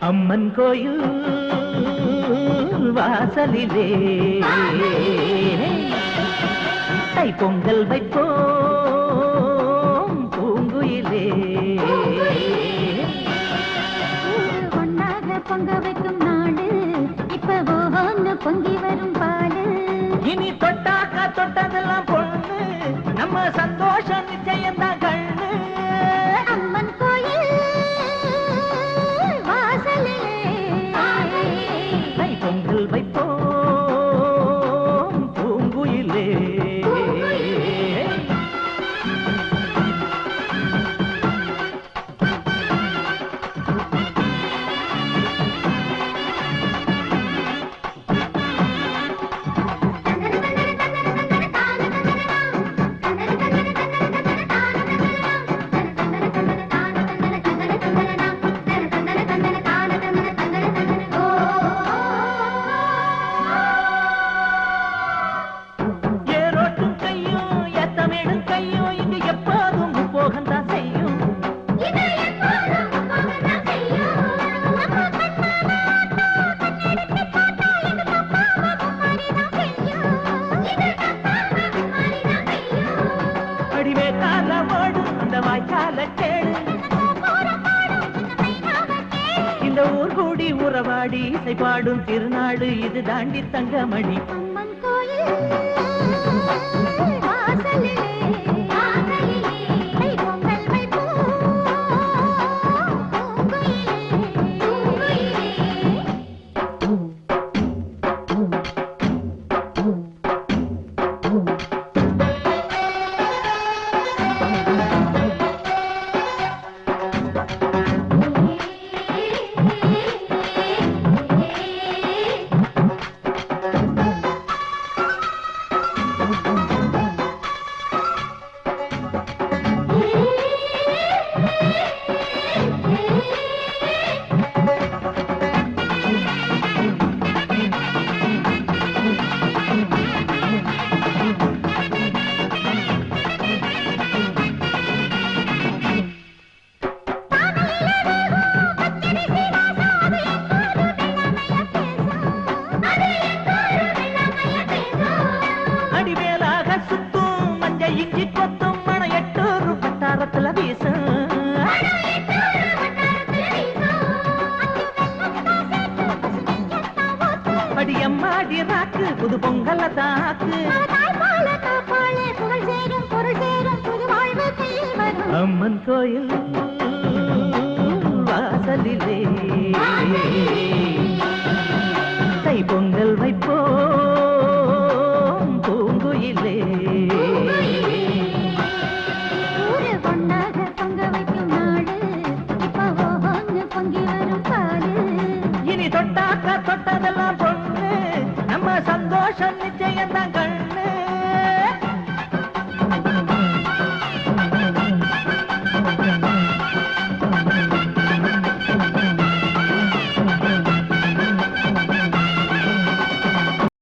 அம்மன் கோயில் வாசலிலே தை பொங்கல் வைப்போம் பூங்குயிலே. ஒன்னாக பொங்க வைக்கும் நாடு இப்ப பொங்கி வரும் பாலு. இனி தொட்டாக்கா தொட்டதெல்லாம் பொண்ணு நம்ம சந்தோஷம் நிச்சயம்தான் கண்ணு. அம்மன் கோயில் வாசலிலே தை பொங்கல் வைப்போம் பூங்குயிலே. இந்த ஊர் கூடி உறவாடி இசை பாடும் திருநாடு இது தாண்டி தங்கமணி. அம்மன் கோயில் வாசலிலே தை பொங்கல் வைப்போம் பூங்குயிலே. இஞ்சி கொத்தும் மண 8 பட்டாரத்துல வீசும். படியம்மாடி ராக்கு புது பொங்கல தாக்கு. அம்மன் கோயில் வாசலிலே தை பொங்கல் வைப்போம் பூங்குயிலே. இனி தொட்டாக்கா தொட்டதெல்லாம்